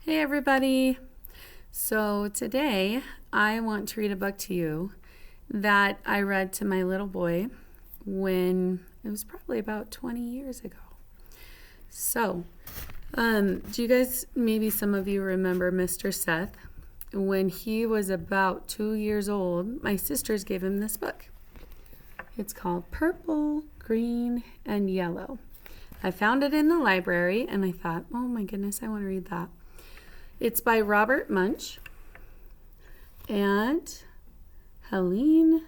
Hey everybody! So today I want to read a book to you that I read to my little boy when it was probably about 20 years ago. So, do you guys, maybe some of you remember Mr. Seth? When he was about 2 years old, my sisters gave him this book. It's called Purple, Green, and Yellow. I found it in the library and I thought, oh my goodness, I want to read that. It's by Robert Munsch and Helene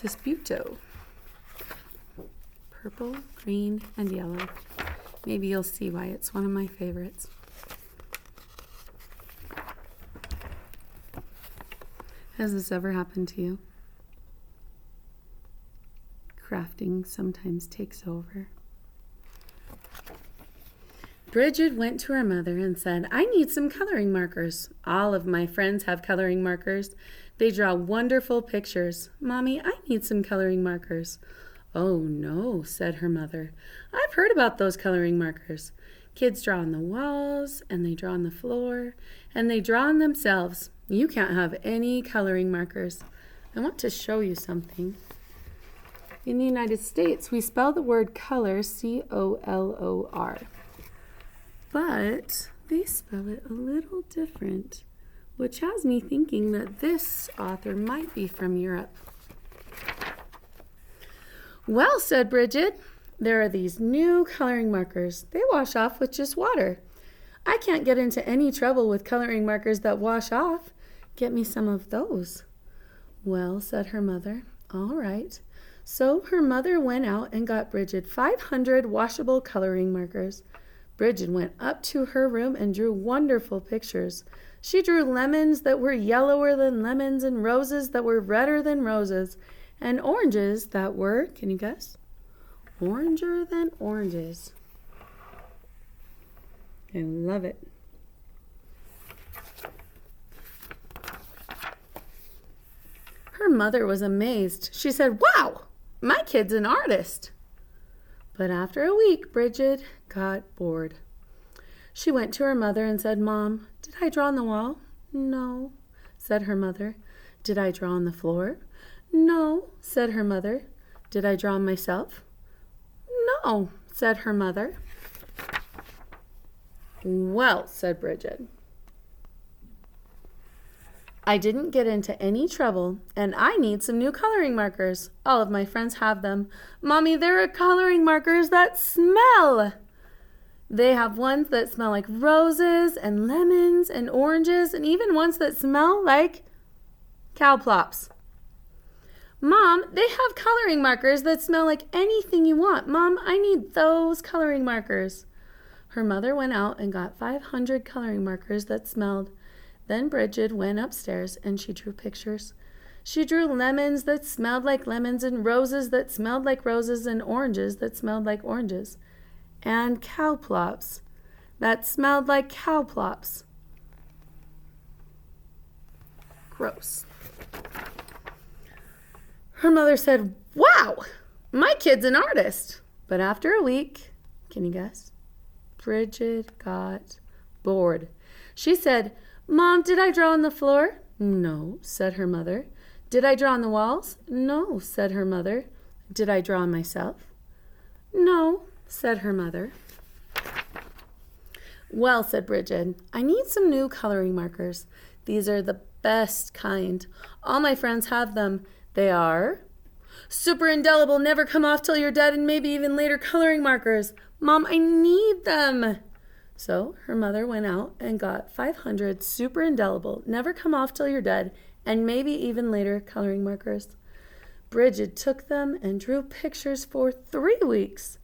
Desputeaux. Purple, green, and yellow. Maybe you'll see why it's one of my favorites. Has this ever happened to you? Crafting sometimes takes over. Brigid went to her mother and said, I need some coloring markers. All of my friends have coloring markers. They draw wonderful pictures. Mommy, I need some coloring markers. Oh, no, said her mother. I've heard about those coloring markers. Kids draw on the walls, and they draw on the floor, and they draw on themselves. You can't have any coloring markers. I want to show you something. In the United States, we spell the word color C-O-L-O-R. But they spell it a little different, which has me thinking that this author might be from Europe. Well, said Brigid, there are these new coloring markers. They wash off with just water. I can't get into any trouble with coloring markers that wash off. Get me some of those. Well, said her mother, all right. So her mother went out and got Brigid 500 washable coloring markers. Brigid went up to her room and drew wonderful pictures. She drew lemons that were yellower than lemons and roses that were redder than roses and oranges that were, can you guess? Oranger than oranges. I love it. Her mother was amazed. She said, wow, my kid's an artist. But after a week, Brigid got bored. She went to her mother and said, Mom, did I draw on the wall? No, said her mother. Did I draw on the floor? No, said her mother. Did I draw on myself? No, said her mother. Well, said Brigid, I didn't get into any trouble, and I need some new coloring markers. All of my friends have them. Mommy, there are coloring markers that smell. They have ones that smell like roses and lemons and oranges, and even ones that smell like cow plops. Mom, they have coloring markers that smell like anything you want. Mom, I need those coloring markers. Her mother went out and got 500 coloring markers that smelled. Then Brigid went upstairs and she drew pictures. She drew lemons that smelled like lemons and roses that smelled like roses and oranges that smelled like oranges and cow plops that smelled like cow plops. Gross. Her mother said, wow, my kid's an artist. But after a week, can you guess? Brigid got bored. She said, Mom, did I draw on the floor? No, said her mother. Did I draw on the walls? No, said her mother. Did I draw on myself? No, said her mother. Well, said Brigid, I need some new coloring markers. These are the best kind. All my friends have them. They are super indelible, never come off till you're dead, and maybe even later coloring markers. Mom, I need them. So her mother went out and got 500 super indelible, never come off till you're dead, and maybe even later coloring markers. Brigid took them and drew pictures for 3 weeks.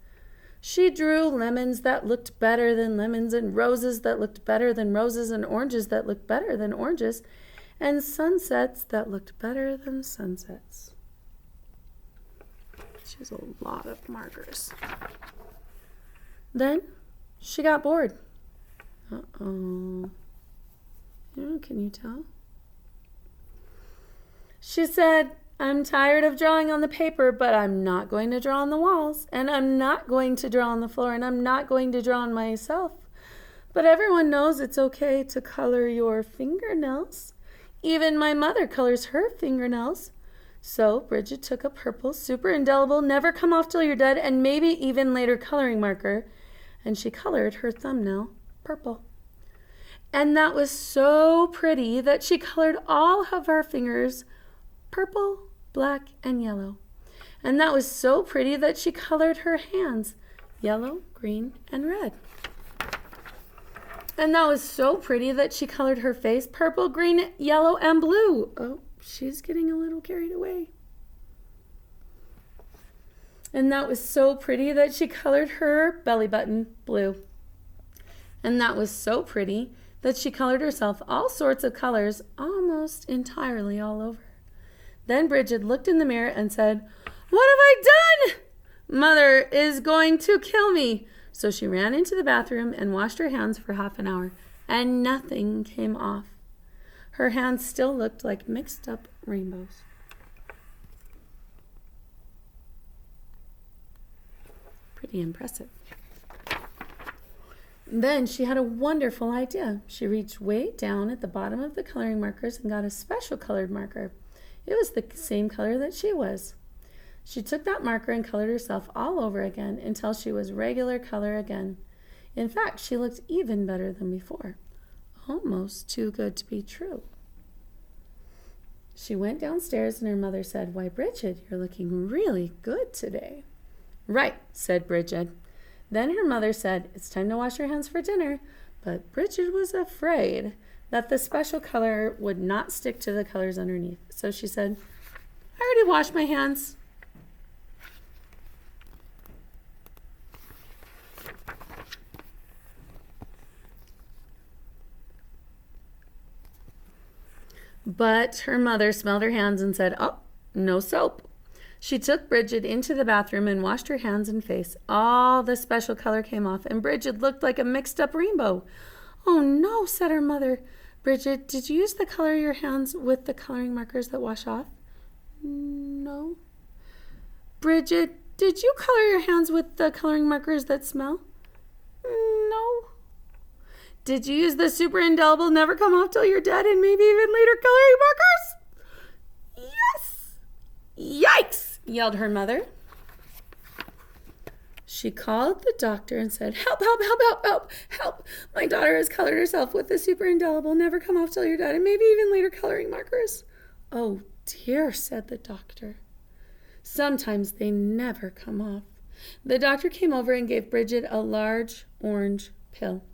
She drew lemons that looked better than lemons, and roses that looked better than roses, and oranges that looked better than oranges, and sunsets that looked better than sunsets. She has a lot of markers. Then she got bored. Uh-oh. Yeah, can you tell? She said, I'm tired of drawing on the paper, but I'm not going to draw on the walls, and I'm not going to draw on the floor, and I'm not going to draw on myself. But everyone knows it's okay to color your fingernails. Even my mother colors her fingernails. So Brigid took a purple, super indelible, never come off till you're dead, and maybe even later coloring marker, and she colored her thumbnail purple. And that was so pretty that she colored all of her fingers purple, black, and yellow. And that was so pretty that she colored her hands yellow, green, and red. And that was so pretty that she colored her face purple, green, yellow, and blue. Oh, she's getting a little carried away. And that was so pretty that she colored her belly button blue. And that was so pretty that she colored herself all sorts of colors almost entirely all over. Then Brigid looked in the mirror and said, "What have I done? Mother is going to kill me." So she ran into the bathroom and washed her hands for half an hour, and nothing came off. Her hands still looked like mixed up rainbows. Pretty impressive. Then she had a wonderful idea. She reached way down at the bottom of the coloring markers and got a special colored marker. It was the same color that she was. She took that marker and colored herself all over again until she was regular color again. In fact, she looked even better than before. Almost too good to be true. She went downstairs and her mother said, "Why, Brigid, you're looking really good today." "Right," said Brigid. Then her mother said, "It's time to wash your hands for dinner." But Brigid was afraid that the special color would not stick to the colors underneath. So she said, "I already washed my hands." But her mother smelled her hands and said, "Oh, no soap." She took Brigid into the bathroom and washed her hands and face. All the special color came off, and Brigid looked like a mixed-up rainbow. "Oh, no," said her mother. "Brigid, did you use the color of your hands with the coloring markers that wash off?" "No." "Brigid, did you color your hands with the coloring markers that smell?" "No." "Did you use the super indelible, never come off till you're dead, and maybe even later coloring markers?" "Yes." "Yikes!" yelled her mother. She called the doctor and said, "Help, help, help, help, help, help. My daughter has colored herself with the super indelible, never come off till you're dead, and maybe even later coloring markers." "Oh dear," said the doctor. "Sometimes they never come off." The doctor came over and gave Brigid a large orange pill.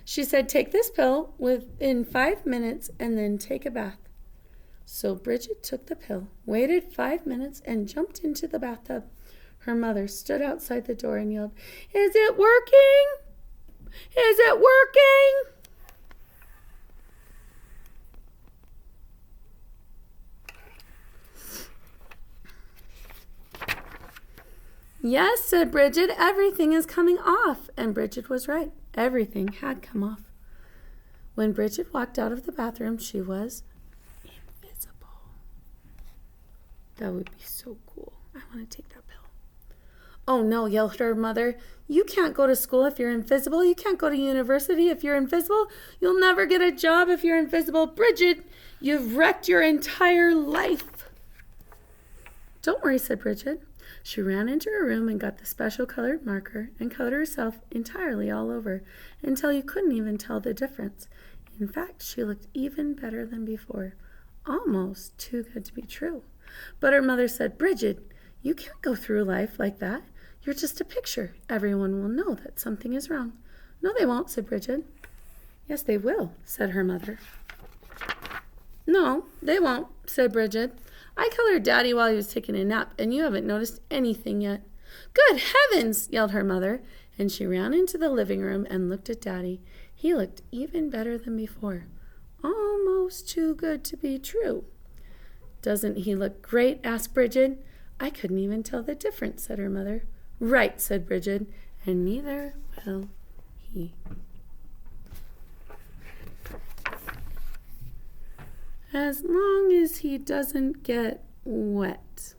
She said, "Take this pill within 5 minutes and then take a bath." So Brigid took the pill, waited 5 minutes, and jumped into the bathtub. Her mother stood outside the door and yelled, "Is it working? Is it working?" "Yes," said Brigid, "everything is coming off." And Brigid was right. Everything had come off. When Brigid walked out of the bathroom, she was invisible. That would be so cool. I want to take that pill. "Oh no," yelled her mother. "You can't go to school if you're invisible. You can't go to university if you're invisible. You'll never get a job if you're invisible. Brigid, you've wrecked your entire life." "Don't worry," said Brigid. She ran into her room and got the special colored marker and colored herself entirely all over until you couldn't even tell the difference. In fact, she looked even better than before. Almost too good to be true. But her mother said, "Brigid, you can't go through life like that. You're just a picture. Everyone will know that something is wrong." "No, they won't," said Brigid. "Yes, they will," said her mother. "No, they won't," said Brigid. "I colored Daddy while he was taking a nap, and you haven't noticed anything yet." "Good heavens!" yelled her mother, and she ran into the living room and looked at Daddy. He looked even better than before. Almost too good to be true. "Doesn't he look great?" asked Brigid. "I couldn't even tell the difference," said her mother. "Right," said Brigid, "and neither will he." As long as he doesn't get wet.